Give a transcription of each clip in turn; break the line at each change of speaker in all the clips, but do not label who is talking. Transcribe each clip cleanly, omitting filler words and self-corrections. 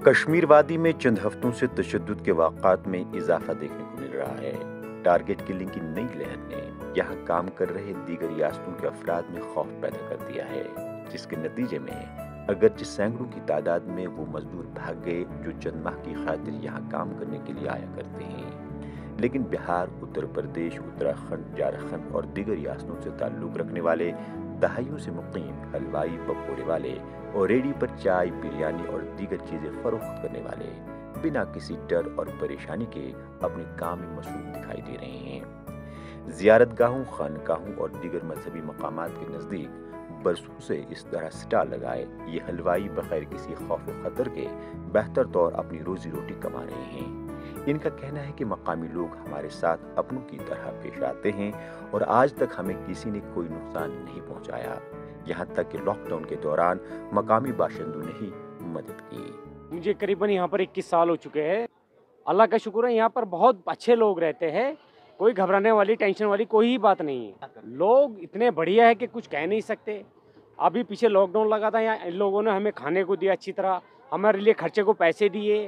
کشمیر وادی میں چند ہفتوں سے تشدد کے واقعات میں اضافہ دیکھنے کو مل رہا ہے۔ ٹارگٹ کلنگ کی نئی لہر نے یہاں کام کر رہے دیگر ریاستوں کے افراد میں خوف پیدا کر دیا ہے، جس کے نتیجے میں اگرچہ سینکڑوں کی تعداد میں وہ مزدور بھاگ گئے جو چند ماہ کی خاطر یہاں کام کرنے کے لیے آیا کرتے ہیں، لیکن بہار، اتر پردیش، اتراکھنڈ، جھارکھنڈ اور دیگر ریاستوں سے تعلق رکھنے والے دہائیوں سے مقیم حلوائی، پکوڑے والے اور ریڈی پر چائے، بریانی اور دیگر چیزیں فروخت کرنے والے بنا کسی ڈر اور پریشانی کے اپنے کام میں مصروف دکھائی دے رہے ہیں۔ زیارت گاہوں، خانقاہوں اور دیگر مذہبی مقامات کے نزدیک برسوں سے اس طرح سٹال لگائے یہ حلوائی بغیر کسی خوف و خطر کے بہتر طور اپنی روزی روٹی کما رہے ہیں۔ ان کا کہنا ہے کہ مقامی لوگ ہمارے ساتھ اپنوں کی طرح پیش آتے ہیں اور آج تک ہمیں کسی نے کوئی نقصان نہیں پہنچایا، یہاں تک کہ لاک ڈاؤن کے دوران مقامی باشندوں نے ہی مدد کی۔
مجھے قریباً یہاں پر 21 سال ہو چکے ہیں۔ اللہ کا شکر ہے یہاں پر بہت اچھے لوگ رہتے ہیں، کوئی گھبرانے والی، ٹینشن والی کوئی بات نہیں ہے۔ لوگ اتنے بڑھیا ہے کہ کچھ کہہ نہیں سکتے۔ ابھی پیچھے لاک ڈاؤن لگا تھا، یہاں ان لوگوں نے ہمیں کھانے کو دیا اچھی طرح، ہمارے لیے خرچے کو پیسے دیے،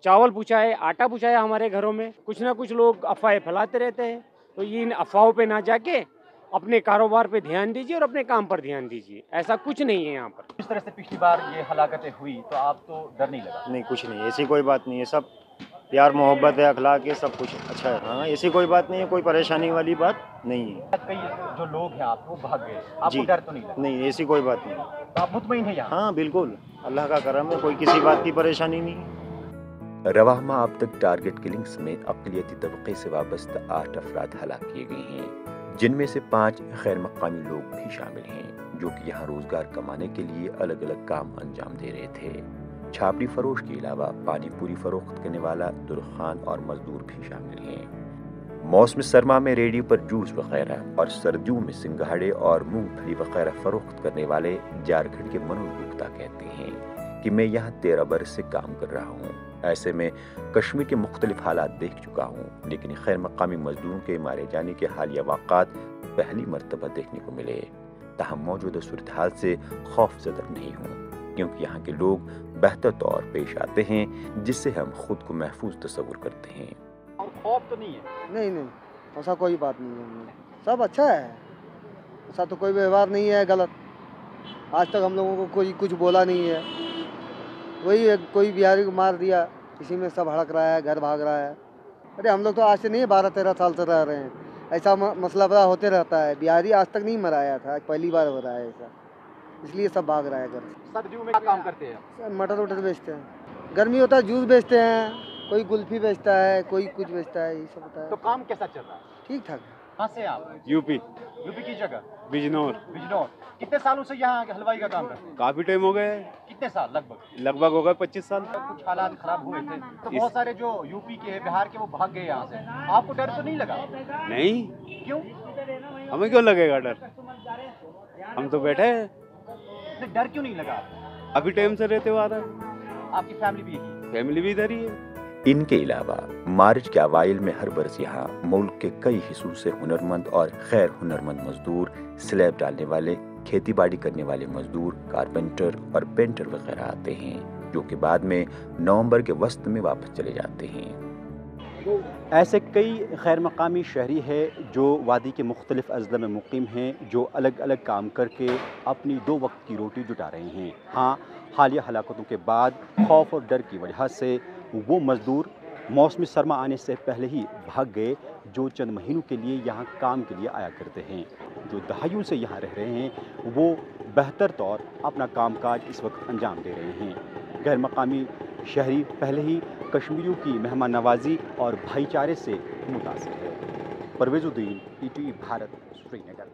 چاول پہنچائے، آٹا پہنچایا ہمارے گھروں میں۔ کچھ نہ کچھ لوگ افواہیں پھیلاتے رہتے ہیں، تو یہ ان افواہوں پہ نہ جا کے اپنے کاروبار پہ دھیان دیجیے اور اپنے کام پر دھیان دیجیے۔ ایسا کچھ نہیں ہے یہاں پر۔
اس طرح سے پچھلی بار یہ ہلاکتیں ہوئی تو آپ تو ڈر نہیں لگا؟
نہیں، کچھ نہیں، ایسی کوئی بات نہیں ہے، سب پیار محبت ہے، اخلاق ہے، سب کچھ اچھا ہے۔ ہاں، ایسی کوئی بات نہیں ہے، کوئی پریشانی والی بات نہیں ہے۔
کئی جو لوگ ہیں آپ وہ بھاگ گئے، آپ کو ڈر تو نہیں لگا؟
نہیں، ایسی کوئی بات نہیں۔
تو آپ مطمئن ہیں یہاں؟
ہاں بالکل، اللہ کا کرم ہے، کوئی کسی بات کی پریشانی نہیں۔
رواں ماہ اب تک ٹارگٹ کلنگز میں اقلیتی طبقے سے وابستہ 8 افراد ہلاک کیے گئے ہیں، جن میں سے 5 غیر مقامی لوگ بھی شامل ہیں جو کہ یہاں روزگار کمانے کے لیے الگ الگ کام انجام دے رہے تھے۔ چھاپڑی فروش کے علاوہ پانی پوری فروخت کرنے والا درخان اور مزدور بھی شامل ہیں۔ موسم سرما میں ریڈی پر جوس وغیرہ اور سردیوں میں سنگھاڑے اور مونگ پھلی وغیرہ فروخت کرنے والے جھارکھنڈ کے منوج گپتا کہتے ہیں کہ میں یہاں 13 برس سے کام کر رہا ہوں۔ ایسے میں کشمیر کے مختلف حالات دیکھ چکا ہوں، لیکن غیر مقامی مزدوروں کے مارے جانے کے حالیہ واقعات پہلی مرتبہ دیکھنے کو ملے۔ تاہم موجودہ صورتحال سے خوف زدہ نہیں ہوں، کیونکہ یہاں کے لوگ بہتر طور پیش آتے ہیں، جس سے ہم خود کو محفوظ تصور کرتے ہیں۔
اور خوف تو نہیں ہے؟
نہیں، ایسا کوئی بات نہیں ہے، سب اچھا ہے، ایسا تو کوئی ویوہار نہیں ہے غلط۔ آج تک ہم لوگوں کو کوئی کچھ بولا نہیں ہے، وہی کوئی بہاری کو مار دیا، اسی میں سب ہڑک رہا ہے، گھر بھاگ رہا ہے۔ ارے ہم لوگ تو آج سے نہیں 12-13 سال سے رہ رہے ہیں، ایسا مسئلہ بڑا ہوتے رہتا ہے۔ بہاری آج تک نہیں مرایا تھا، پہلی بار ہو رہا ہے ایسا، اس لیے سب بھاگ رہا ہے گھر۔
سردیوں میں کیا کام کرتے ہیں؟
مٹر وٹر بیچتے ہیں، گرمی ہوتا ہے جوس بیچتے ہیں، کوئی گلفی بیچتا ہے، کوئی کچھ بیچتا ہے، یہ سب ہوتا ہے۔
تو کام کیسا چل رہا ہے؟
ٹھیک ٹھاک۔
کہاں سے آپ؟
یوپی
کی جگہ؟
بجنور۔
بجنور۔ کتنے سالوں سے یہاں ہلوائی کا کام کرتے ہیں؟
کافی ٹائم ہو گئے۔
کتنے سال لگ بھگ
ہو گئے 25 سال۔
کچھ حالات خراب ہوئے تھے تو بہت سارے جو یوپی کے، بہار کے وہ بھاگ گئے یہاں سے، آپ کو ڈر تو نہیں لگا؟
نہیں،
کیوں؟
ہمیں کیوں لگے گا ڈر، ہم تو بیٹھے ہیں۔
ڈر کیوں نہیں لگا؟
ابھی ٹائم سے رہتے ہوئے آ رہا ہے،
آپ کی فیملی بھی یہی؟
فیملی بھی ادھر ہی ہے۔
ان کے علاوہ مارچ کے اوائل میں ہر برس یہاں ملک کے کئی حصوں سے ہنرمند اور غیر ہنرمند مزدور، سلیب ڈالنے والے، کھیتی باڑی کرنے والے مزدور، کارپینٹر اور پینٹر وغیرہ آتے ہیں، جو کہ بعد میں نومبر کے وسط میں واپس چلے جاتے ہیں۔
ایسے کئی غیر مقامی شہری ہیں جو وادی کے مختلف اضلاع میں مقیم ہیں، جو الگ الگ کام کر کے اپنی 2 وقت کی روٹی جٹا رہے ہیں۔ ہاں، حالیہ ہلاکتوں کے بعد خوف اور ڈر کی وجہ سے وہ مزدور موسم سرما آنے سے پہلے ہی بھاگ گئے جو چند مہینوں کے لیے یہاں کام کے لیے آیا کرتے ہیں۔ جو دہائیوں سے یہاں رہ رہے ہیں وہ بہتر طور اپنا کام کاج اس وقت انجام دے رہے ہیں۔ غیر مقامی شہری پہلے ہی کشمیریوں کی مہمان نوازی اور بھائی چارے سے متاثر ہے۔ پرویز الدین، ETV بھارت، سری نگر۔